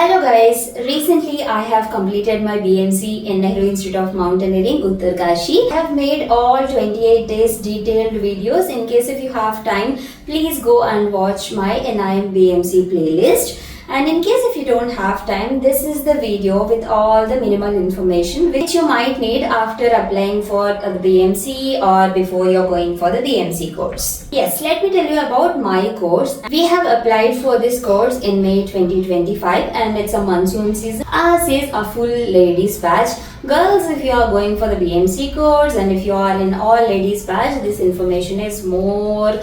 Hello guys, recently I have completed my BMC in Nehru Institute of Mountaineering, Uttarkashi. I have made all 28 days detailed videos. In case if you have time, please go and watch my NIM BMC playlist. And in case if you don't have time, this is the video with all the minimal information which you might need after applying for the BMC or before you're going for the BMC course. Yes, let me tell you about my course. We have applied for this course in May 2025 and it's a monsoon season. Ours is a full ladies batch. Girls, if you are going for the BMC course and if you are in all ladies batch, this information is more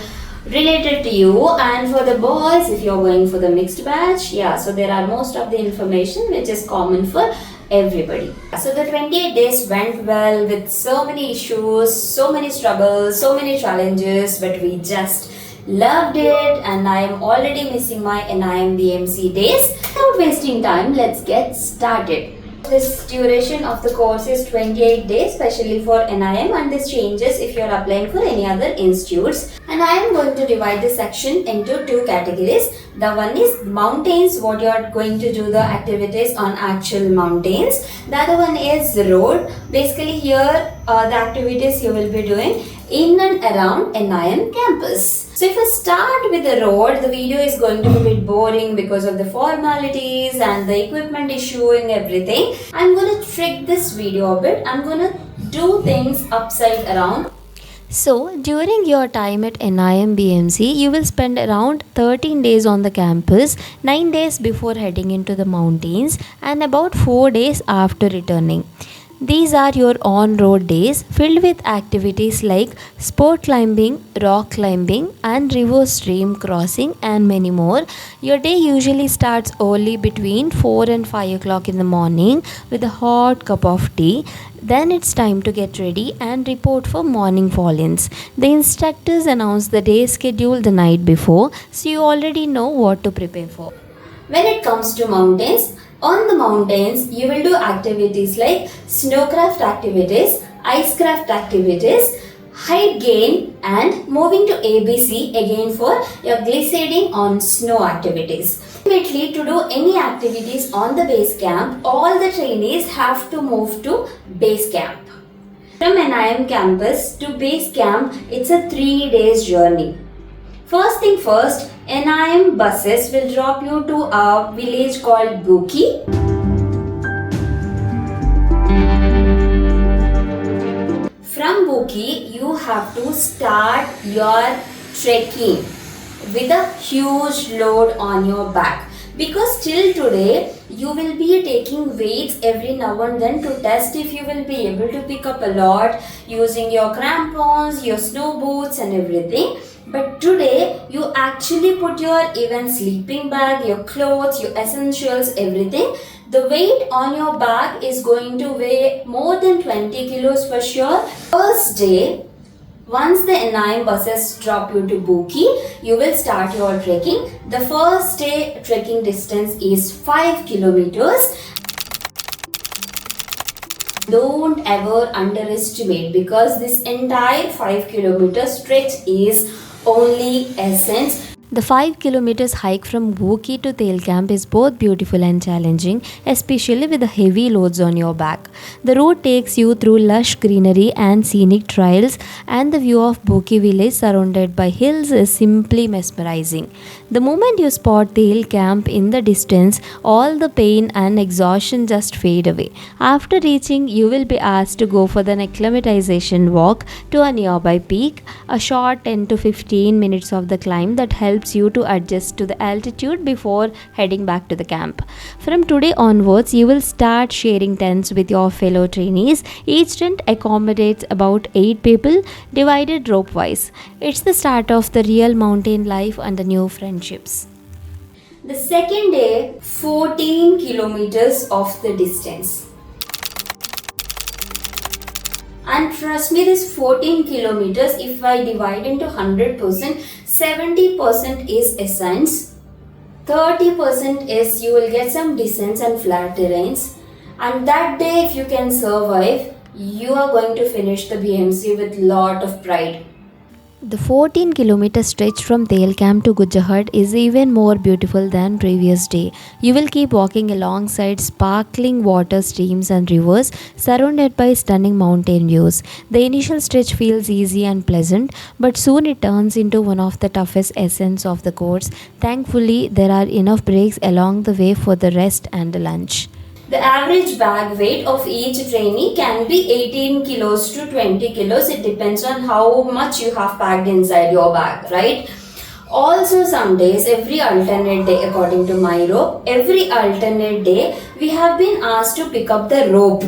related to you, and for the boys if you're going for the mixed batch, so there are most of the information which is common for everybody. So the 28 days went well with so many issues, so many struggles, so many challenges, but we just loved it and I am already missing my NIM BMC days. Without wasting time, let's get started. This duration of the course is 28 days, especially for NIM, and this changes if you are applying for any other institutes. And I am going to divide this section into two categories. The one is mountains, what you are going to do the activities on actual mountains. The other one is road. Basically here the activities you will be doing in and around NIM campus. So if I start with the road, the video is going to be a bit boring because of the formalities and the equipment issue and everything. I'm going to trick this video a bit. I'm going to do things upside around. So, during your time at NIM BMC, you will spend around 13 days on the campus, 9 days before heading into the mountains, and about 4 days after returning. These are your on-road days filled with activities like sport climbing, rock climbing, and river stream crossing, and many more. Your day usually starts early between 4 and 5 o'clock in the morning with a hot cup of tea. Then it's time to get ready and report for morning fall-ins. The instructors announce the day schedule the night before, so you already know what to prepare for. When it comes to mountains, on the mountains, you will do activities like Snowcraft activities, Icecraft activities, height gain, and moving to ABC again for your glissading on snow activities. Ultimately, to do any activities on the base camp, all the trainees have to move to base camp. From NIM campus to base camp, it's a 3 days journey. First thing first, NIM buses will drop you to a village called Buki. From Buki, you have to start your trekking with a huge load on your back. Because till today, you will be taking weights every now and then to test if you will be able to pick up a lot using your crampons, your snow boots and everything. But today, you actually put your even sleeping bag, your clothes, your essentials, everything. The weight on your bag is going to weigh more than 20 kilos for sure. First day, once the NIM buses drop you to Buki, you will start your trekking. The first day trekking distance is 5 kilometers. Don't ever underestimate because this entire 5 kilometer stretch is only essence. The 5 kilometers hike from Buki to Tail Camp is both beautiful and challenging, especially with the heavy loads on your back. The road takes you through lush greenery and scenic trails, and the view of Buki village surrounded by hills is simply mesmerizing. The moment you spot Tail Camp in the distance, all the pain and exhaustion just fade away. After reaching, you will be asked to go for the acclimatization walk to a nearby peak, a short 10 to 15 minutes of the climb that helps you to adjust to the altitude before heading back to the camp. From today onwards, you will start sharing tents with your fellow trainees. Each tent accommodates about 8 people, divided rope wise. It's the start of the real mountain life and the new friendships. The second day, 14 kilometers of the distance. And trust me, this 14 kilometers, if I divide into 100%, 70% is ascents, 30% is you will get some descents and flat terrains. And that day, if you can survive, you are going to finish the BMC with lot of pride. The 14-kilometer stretch from Tail Camp to Gujarat is even more beautiful than previous day. You will keep walking alongside sparkling water streams and rivers surrounded by stunning mountain views. The initial stretch feels easy and pleasant, but soon it turns into one of the toughest ascents of the course. Thankfully, there are enough breaks along the way for the rest and the lunch. The average bag weight of each trainee can be 18 kilos to 20 kilos. It depends on how much you have packed inside your bag, right? Also, some days, every alternate day, according to my rope, every alternate day, we have been asked to pick up the rope.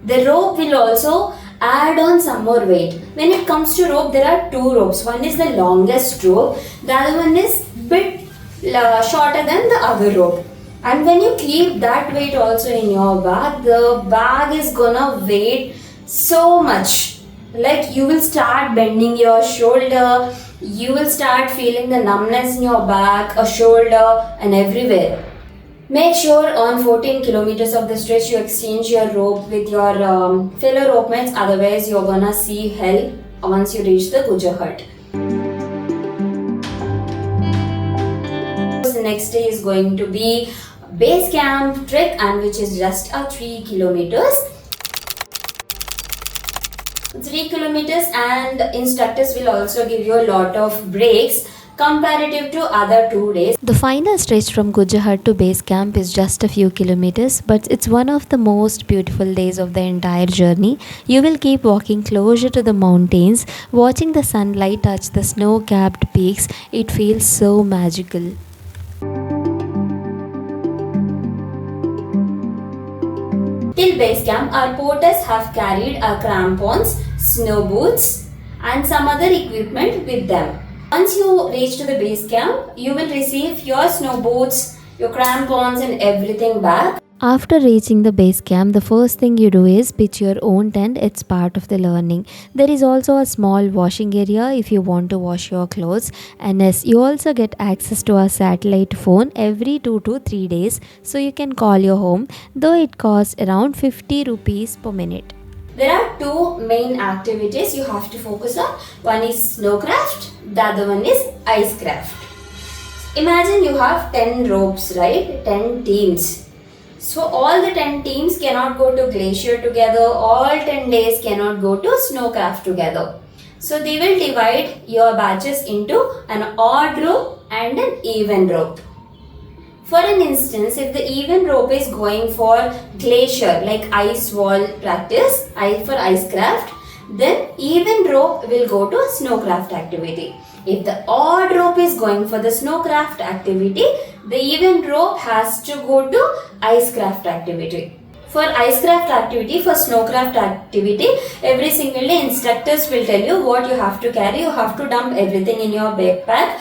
The rope will also add on some more weight. When it comes to rope, there are two ropes. One is the longest rope, the other one is bit shorter than the other rope. And when you keep that weight also in your bag, the bag is gonna weigh so much. Like you will start bending your shoulder, you will start feeling the numbness in your back, a shoulder and everywhere. Make sure on 14 kilometers of the stretch you exchange your rope with your fellow rope mates, otherwise you're gonna see hell once you reach the Gujarat. The next day is going to be base camp trek, and which is just a 3 kilometers. 3 kilometers, and instructors will also give you a lot of breaks comparative to other 2 days. The final stretch from Gujarat to base camp is just a few kilometers, but it's one of the most beautiful days of the entire journey. You will keep walking closer to the mountains, watching the sunlight touch the snow-capped peaks. It feels so magical. Till base camp, our porters have carried our crampons, snow boots and some other equipment with them. Once you reach to the base camp, you will receive your snow boots, your crampons and everything back. After reaching the base camp, the first thing you do is pitch your own tent. It's part of the learning. There is also a small washing area if you want to wash your clothes. And yes, you also get access to a satellite phone every 2 to 3 days, so you can call your home, though it costs around 50 rupees per minute. There are two main activities you have to focus on. One is Snowcraft, the other one is Icecraft. Imagine you have 10 ropes, right? 10 teams. So all the 10 teams cannot go to glacier together, all 10 days cannot go to Snowcraft together. So they will divide your batches into an odd rope and an even rope. For an instance, if the even rope is going for glacier, like ice wall practice, for Icecraft, then even rope will go to Snowcraft activity. If the odd rope is going for the Snowcraft activity, the even rope has to go to Icecraft activity. For Icecraft activity, for Snowcraft activity, every single day instructors will tell you what you have to carry. You have to dump everything in your backpack.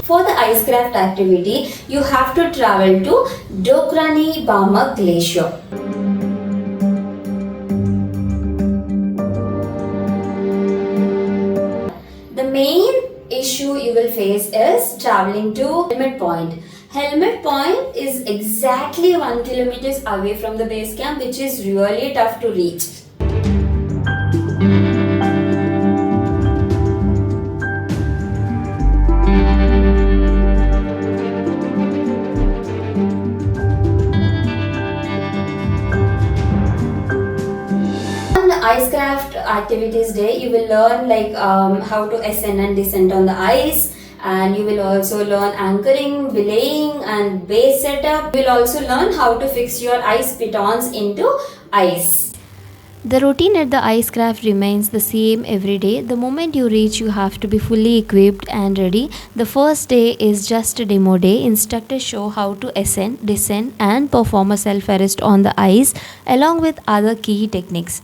For the Icecraft activity, you have to travel to Dokrani Bama Glacier. The main issue you will face is traveling to Helmet Point. Helmet Point is exactly 1 kilometer away from the base camp, which is really tough to reach. Icecraft activities day, you will learn how to ascend and descend on the ice, and you will also learn anchoring, belaying and base setup. You will also learn how to fix your ice pitons into ice. The routine at the Icecraft remains the same every day. The moment you reach, you have to be fully equipped and ready. The first day is just a demo day. Instructors show how to ascend, descend and perform a self-arrest on the ice along with other key techniques.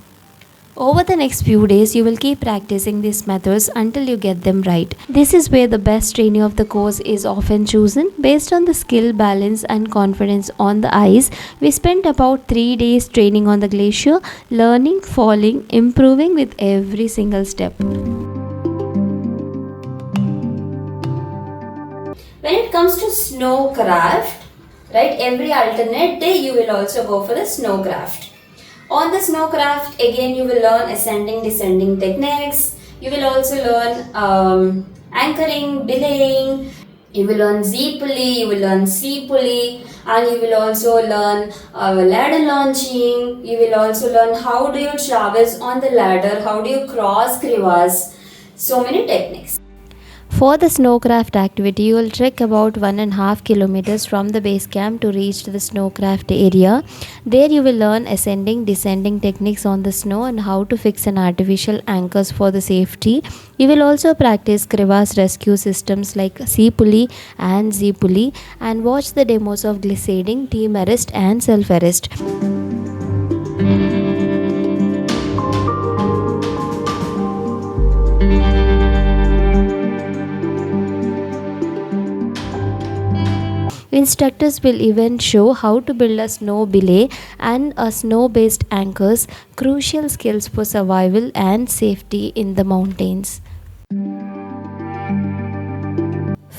Over the next few days, you will keep practicing these methods until you get them right. This is where the best trainee of the course is often chosen. Based on the skill, balance and confidence on the ice, we spent about 3 days training on the glacier, learning, falling, improving with every single step. When it comes to Snowcraft, right, every alternate day you will also go for the Snowcraft. On the Snowcraft, again you will learn ascending, descending techniques. You will also learn anchoring, belaying. You will learn Z pulley, you will learn C pulley, and you will also learn ladder launching. You will also learn how do you traverse on the ladder, how do you cross crevasse. So many techniques. For the Snowcraft activity, you will trek about 1.5 kilometers from the base camp to reach the Snowcraft area. There you will learn ascending, descending techniques on the snow and how to fix an artificial anchors for the safety. You will also practice crevasse rescue systems like C pulley and Z pulley and watch the demos of glissading, team arrest and self-arrest. Instructors will even show how to build a snow belay and a snow-based anchors, crucial skills for survival and safety in the mountains.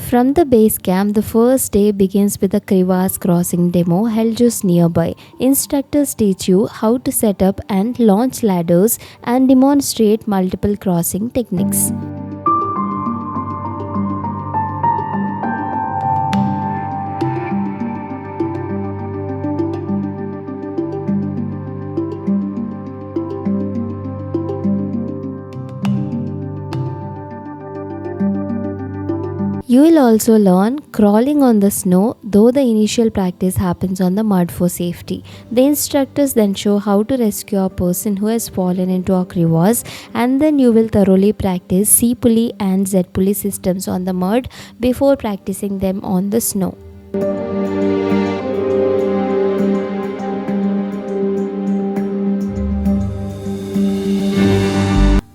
From the base camp, the first day begins with a crevasse crossing demo held just nearby. Instructors teach you how to set up and launch ladders and demonstrate multiple crossing techniques. You will also learn crawling on the snow, though the initial practice happens on the mud for safety. The instructors then show how to rescue a person who has fallen into a crevasse, and then you will thoroughly practice C pulley and Z pulley systems on the mud before practicing them on the snow.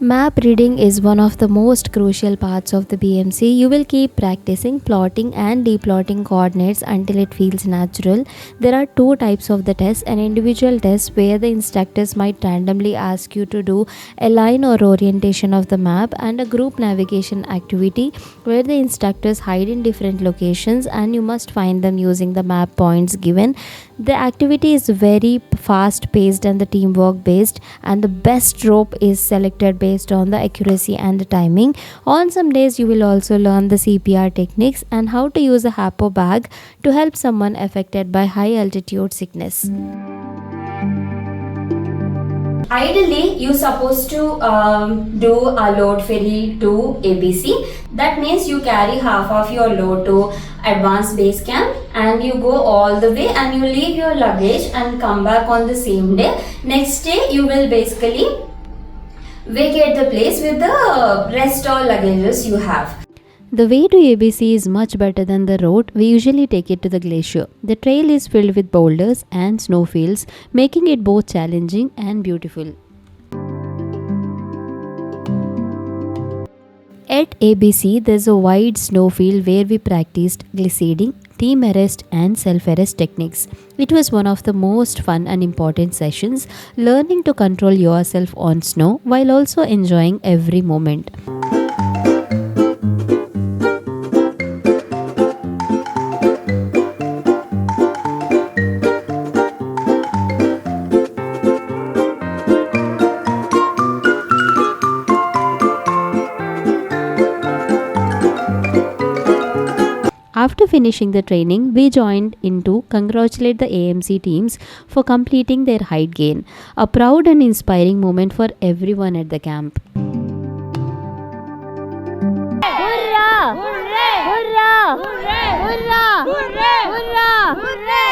Map reading is one of the most crucial parts of the BMC. You will keep practicing plotting and deplotting coordinates until it feels natural. There are two types of the test: an individual test where the instructors might randomly ask you to do a line or orientation of the map, and a group navigation activity where the instructors hide in different locations and you must find them using the map points given. The activity is very fast paced and the teamwork based, and the best rope is selected based on the accuracy and the timing. On some days you will also learn the CPR techniques and how to use a HAPO bag to help someone affected by high altitude sickness. Ideally, you're supposed to do a load ferry to ABC. That means you carry half of your load to advanced base camp and you go all the way and you leave your luggage and come back on the same day. Next day, you will basically vacate the place with the rest all luggages you have. The way to ABC is much better than the road. We usually take it to the glacier. The trail is filled with boulders and snowfields, making it both challenging and beautiful. At ABC, there's a wide snowfield where we practiced glissading, team arrest and self-arrest techniques. It was one of the most fun and important sessions, learning to control yourself on snow while also enjoying every moment. After finishing the training, we joined in to congratulate the AMC teams for completing their height gain, a proud and inspiring moment for everyone at the camp. Hurrah! Hurrah! Hurrah! Hurrah!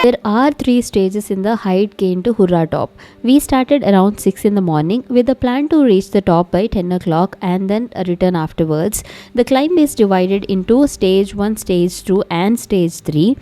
There are 3 stages in the height gain to Hura top. We started around 6 in the morning with a plan to reach the top by 10 o'clock and then return afterwards. The climb is divided into stage 1, stage 2 and stage 3.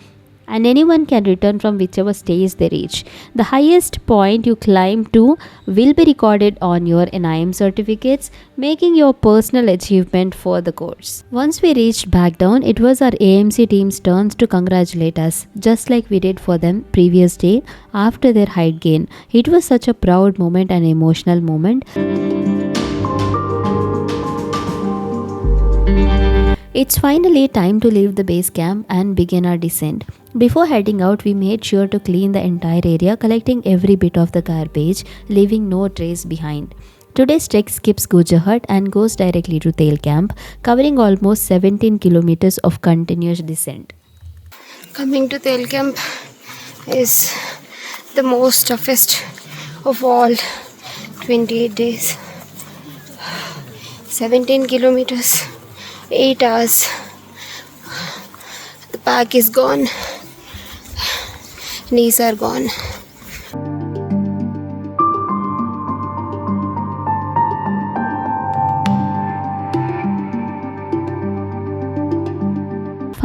And anyone can return from whichever stage they reach. The highest point you climb to will be recorded on your NIM certificates, making your personal achievement for the course. Once we reached back down, it was our AMC team's turns to congratulate us, just like we did for them previous day after their height gain. It was such a proud moment and emotional moment. It's finally time to leave the base camp and begin our descent. Before heading out, we made sure to clean the entire area, collecting every bit of the garbage, leaving no trace behind. Today's trek skips Gujarat and goes directly to Tail Camp, covering almost 17 kilometers of continuous descent. Coming to Tail Camp is the most toughest of all 28 days. 17 kilometers, 8 hours. The pack is gone. Knees are gone.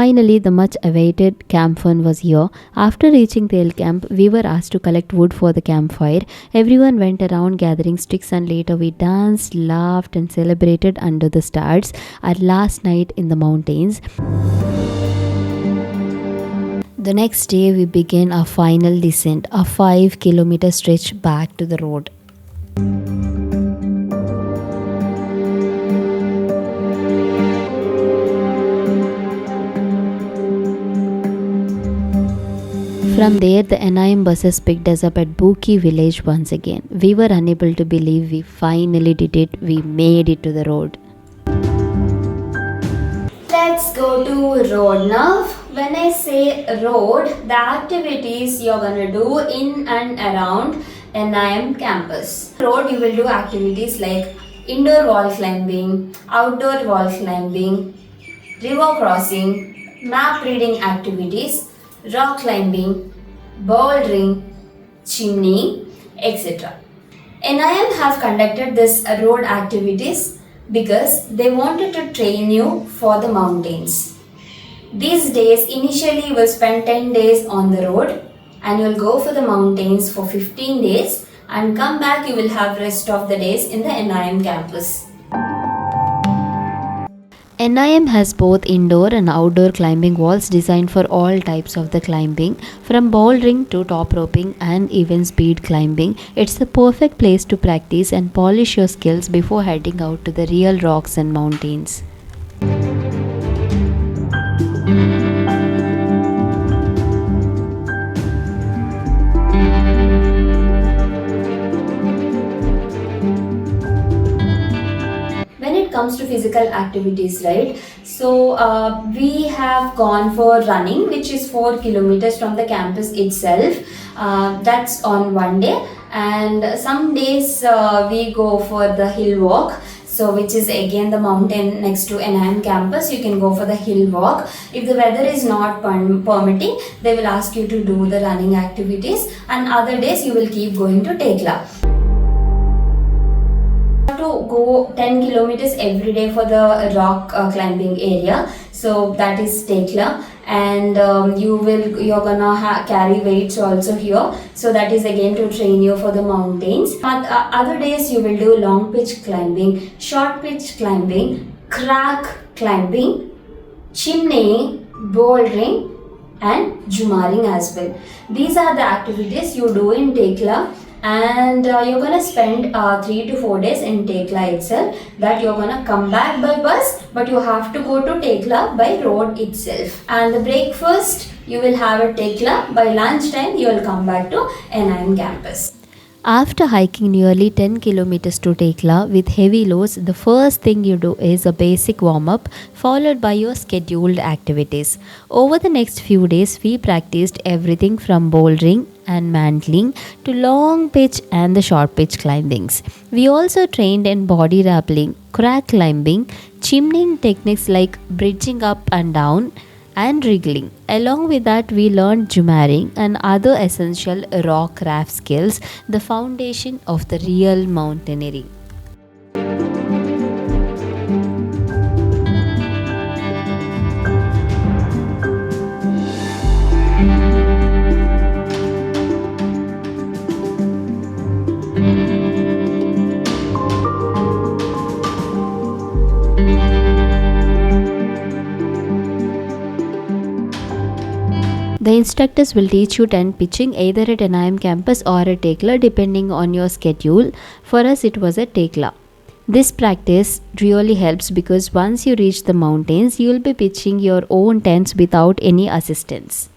Finally, the much awaited camp fun was here. After reaching Tail Camp, we were asked to collect wood for the campfire. Everyone went around gathering sticks, and later we danced, laughed, and celebrated under the stars, our last night in the mountains. The next day, we began our final descent, a 5-kilometer stretch back to the road. From there, the NIM buses picked us up at Buki village once again. We were unable to believe we finally did it. We made it to the road. Let's go to road now. When I say road, the activities you're gonna do in and around NIM campus. Road, you will do activities like indoor wall climbing, outdoor wall climbing, river crossing, map reading activities, rock climbing, bouldering, chimney, etc. NIM have conducted this road activities because they wanted to train you for the mountains. These days, initially you will spend 10 days on the road and you will go for the mountains for 15 days and come back, you will have rest of the days in the NIM campus. NIM has both indoor and outdoor climbing walls designed for all types of the climbing, from bouldering to top roping and even speed climbing. It's the perfect place to practice and polish your skills before heading out to the real rocks and mountains. Comes to physical activities, right? So we have gone for running, which is 4 kilometers from the campus itself. That's on one day, and some days we go for the hill walk. So which is again the mountain next to NIM campus. You can go for the hill walk. If the weather is not permitting, they will ask you to do the running activities, and other days you will keep going to Tekla. To go 10 kilometers every day for the rock climbing area, so that is Tekla, and you're gonna carry weights also here, so that is again to train you for the mountains. Other days you will do long pitch climbing, short pitch climbing, crack climbing, chimney, bouldering, and jumaring as well. These are the activities you do in Tekla. And you're gonna spend 3 to 4 days in Tekla itself. That you're gonna come back by bus, but you have to go to Tekla by road itself. And the breakfast you will have at Tekla. By lunchtime you will come back to NIM campus. After hiking nearly 10 kilometers to Tekla with heavy loads, the first thing you do is a basic warm-up followed by your scheduled activities. Over the next few days, we practiced everything from bouldering and mantling to long pitch and the short pitch climbings. We also trained in body rappelling, crack climbing, chimneying techniques like bridging up and down, and wriggling. Along with that, we learned jumaring and other essential rock craft skills, the foundation of the real mountaineering. The instructors will teach you tent pitching either at NIM campus or at Tekla depending on your schedule. For us, it was at Tekla. This practice really helps because once you reach the mountains, you will be pitching your own tents without any assistance.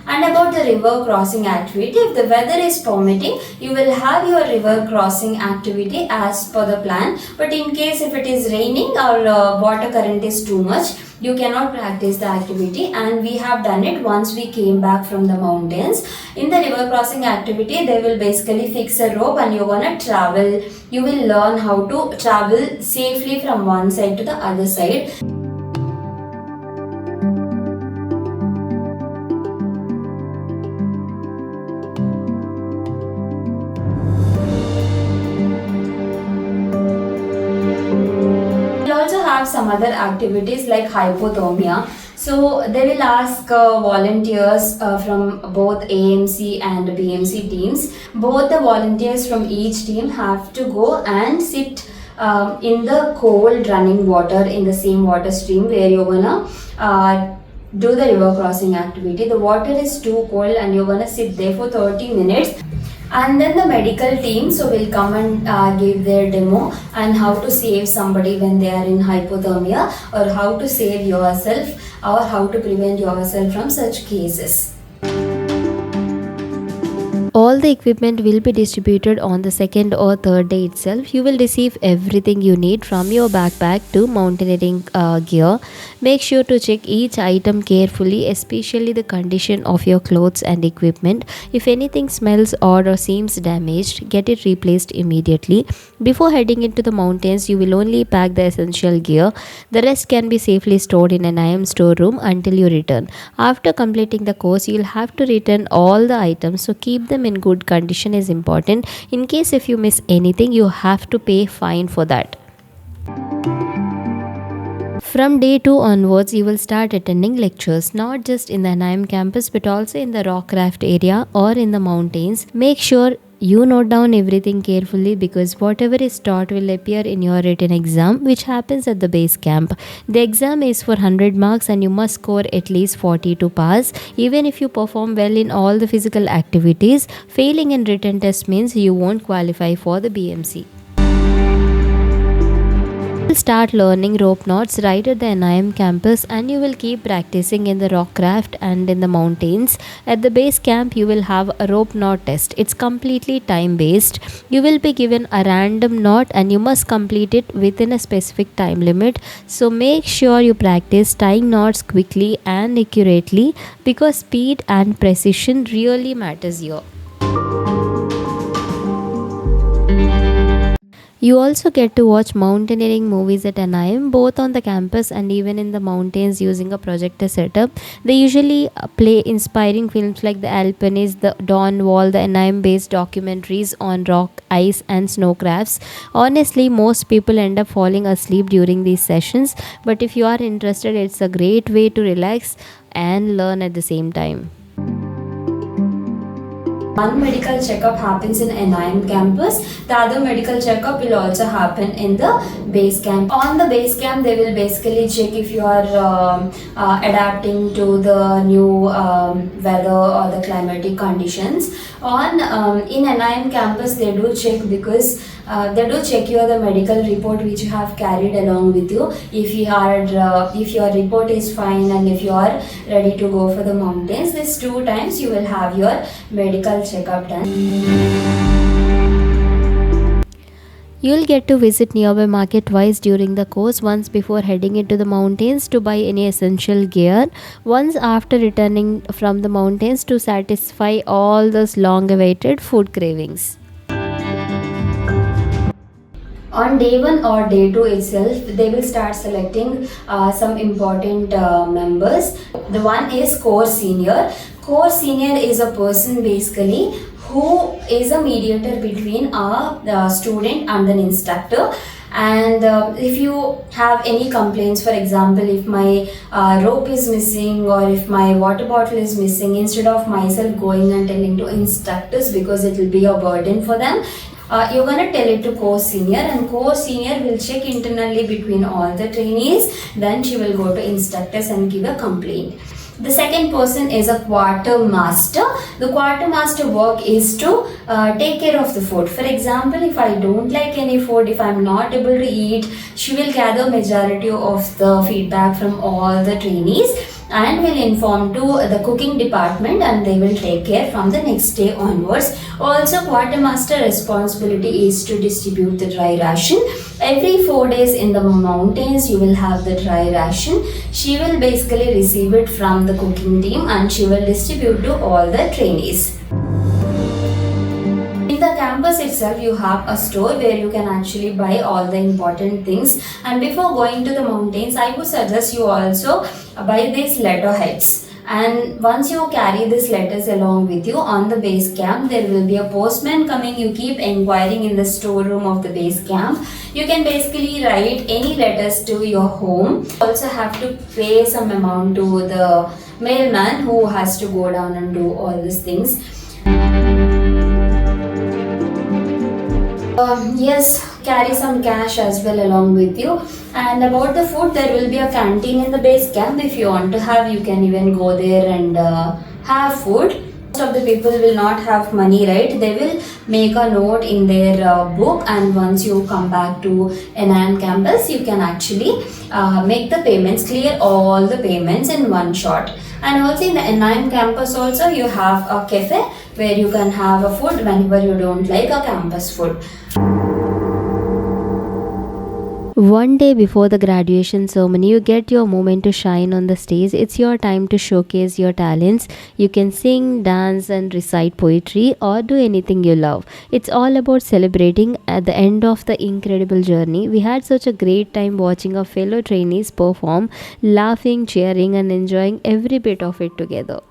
And about the river crossing activity, if the weather is permitting, you will have your river crossing activity as per the plan. But in case if it is raining or water current is too much, you cannot practice the activity, and we have done it once we came back from the mountains. In the river crossing activity, they will basically fix a rope and you're gonna travel. You will learn how to travel safely from one side to the other side. Some other activities like hypothermia. So they will ask volunteers from both AMC and BMC teams. Both the volunteers from each team have to go and sit in the cold running water in the same water stream where you're gonna do the river crossing activity. The water is too cold and you're gonna sit there for 30 minutes. And then the medical team will come and give their demo and how to save somebody when they are in hypothermia, or how to save yourself, or how to prevent yourself from such cases. All the equipment will be distributed on the second or third day itself. You will receive everything you need from your backpack to mountaineering gear. Make sure to check each item carefully, especially the condition of your clothes and equipment. If anything smells odd or seems damaged, get it replaced immediately. Before heading into the mountains, you will only pack the essential gear. The rest can be safely stored in an NIM storeroom until you return. After completing the course, you will have to return all the items, so keep them in good condition is important. In case if you miss anything, you have to pay fine for that. From day 2 onwards, you will start attending lectures, not just in the NIM campus but also in the Rockcraft area or in the mountains. Make sure you note down everything carefully because whatever is taught will appear in your written exam, which happens at the base camp. The exam is for 100 marks and you must score at least 40 to pass. Even if you perform well in all the physical activities, failing in written test means you won't qualify for the BMC. Start learning rope knots right at the NIM campus, and you will keep practicing in the Rockcraft and in the mountains. At the base camp, you will have a rope knot test. It's completely time based. You will be given a random knot and you must complete it within a specific time limit. So make sure you practice tying knots quickly and accurately because speed and precision really matters here. You also get to watch mountaineering movies at NIM, both on the campus and even in the mountains using a projector setup. They usually play inspiring films like The Alpinist, The Dawn Wall, the NIM based documentaries on rock, ice and snowcrafts. Honestly, most people end up falling asleep during these sessions, but if you are interested, it's a great way to relax and learn at the same time. One medical checkup happens in NIM campus. The other medical checkup will also happen in the base camp. On the base camp, they will basically check if you are adapting to the new weather or the climatic conditions. In NIM campus, they do check because they do check the medical report which you have carried along with you. If your report is fine and if you are ready to go for the mountains, these 2 times you will have your medical checkup done. You'll get to visit nearby market twice during the course, once before heading into the mountains to buy any essential gear, once after returning from the mountains to satisfy all those long-awaited food cravings. On day 1 or day 2 itself, they will start selecting some important members. The one is core senior. Core senior is a person basically who is a mediator between a student and an instructor. And if you have any complaints, for example, if my rope is missing or if my water bottle is missing, instead of myself going and telling to instructors because it will be a burden for them, you're going to tell it to core senior, and core senior will check internally between all the trainees. Then she will go to instructors and give a complaint. The second person is a quartermaster. The quartermaster work is to take care of the food. For example, if I don't like any food, if I'm not able to eat, she will gather majority of the feedback from all the trainees and will inform to the cooking department, and they will take care from the next day onwards. Also, quartermaster responsibility is to distribute the dry ration. Every 4 days in the mountains you will have the dry ration. She will basically receive it from the cooking team and she will distribute to all the trainees. In the campus itself, you have a store where you can actually buy all the important things, and before going to the mountains, I would suggest you also buy these letterheads. And once you carry these letters along with you on the base camp, there will be a postman coming. You keep inquiring in the storeroom of the base camp. You can basically write any letters to your home. You also have to pay some amount to the mailman who has to go down and do all these things. Yes, carry some cash as well along with you. And about the food, there will be a canteen in the base camp. If you want to have, you can even go there and have food. Most of the people will not have money, right? They will make a note in their book, and once you come back to NIM campus, you can actually make the payments, clear all the payments in one shot. And also in the NIM campus also, you have a cafe where you can have a food whenever you don't like a campus food. One day before the graduation ceremony, you get your moment to shine on the stage. It's your time to showcase your talents. You can sing, dance, and recite poetry or do anything you love. It's all about celebrating at the end of the incredible journey. We had such a great time watching our fellow trainees perform, laughing, cheering, and enjoying every bit of it together.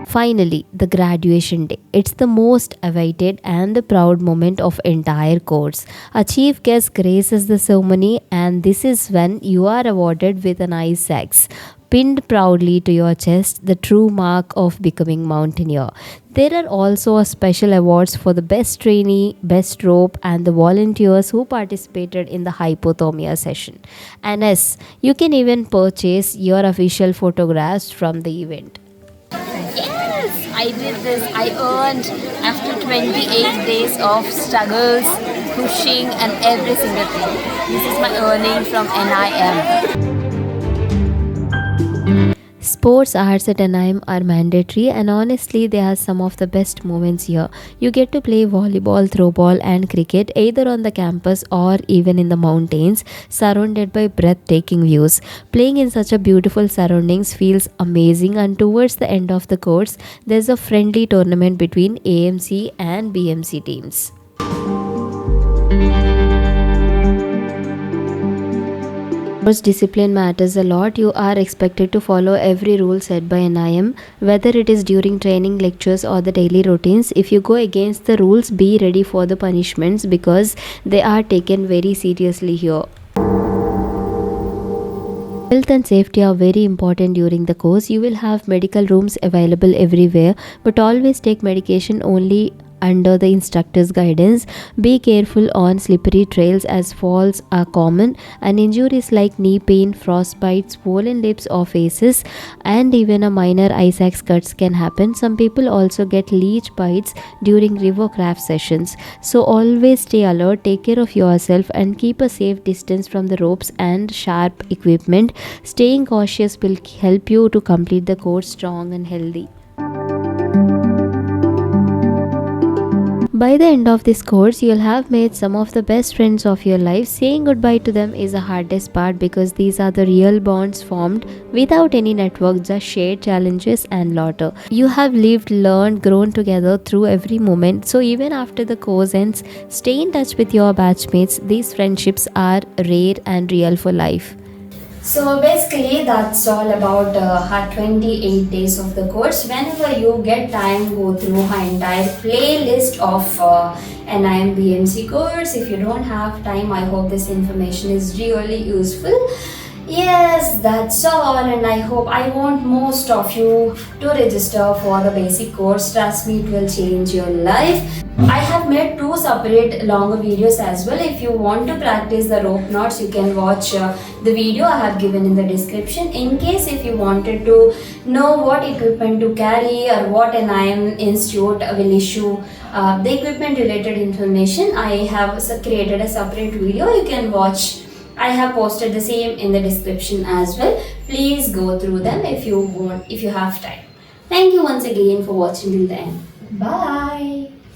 Finally, the graduation day. It's the most awaited and the proud moment of entire course. A chief guest graces the ceremony, and this is when you are awarded with an ice axe pinned proudly to your chest, the true mark of becoming mountaineer. There are also special awards for the best trainee, best rope, and the volunteers who participated in the hypothermia session. And yes, you can even purchase your official photographs from the event. Yes, I did this. I earned after 28 days of struggles, pushing, and every single thing. This is my earning from NIM. Sports arts at NIM are mandatory, and honestly they are some of the best moments here. You get to play volleyball, throwball, and cricket either on the campus or even in the mountains, surrounded by breathtaking views. Playing in such a beautiful surroundings feels amazing, and towards the end of the course there's a friendly tournament between AMC and BMC teams. Course discipline matters a lot. You are expected to follow every rule set by NIM, whether it is during training, lectures, or the daily routines. If you go against the rules, be ready for the punishments because they are taken very seriously here. Health and safety are very important during the course. You will have medical rooms available everywhere, but always take medication only under the instructor's guidance. Be careful on slippery trails as falls are common, and injuries like knee pain, frostbite, swollen lips or faces, and even a minor ice axe cuts can happen. Some people also get leech bites during river craft sessions. So always stay alert, take care of yourself, and keep a safe distance from the ropes and sharp equipment. Staying cautious will help you to complete the course strong and healthy. By the end of this course, you'll have made some of the best friends of your life. Saying goodbye to them is the hardest part because these are the real bonds formed without any network, just shared challenges and laughter. You have lived, learned, grown together through every moment. So even after the course ends, stay in touch with your batchmates. These friendships are rare and real for life. So basically that's all about her 28 days of the course. Whenever you get time, go through her entire playlist of NIM BMC course. If you don't have time, I hope this information is really useful. Yes, that's all, and I want most of you to register for the basic course. Trust me, it will change your life. I have made 2 separate longer videos as well. If you want to practice the rope knots, you can watch the video I have given in the description. In case if you wanted to know what equipment to carry or what an NIM institute will issue the equipment related information, I have created a separate video. You can watch. I have posted the same in the description as well. Please go through them if you want, if you have time. Thank you once again for watching till the end. Bye.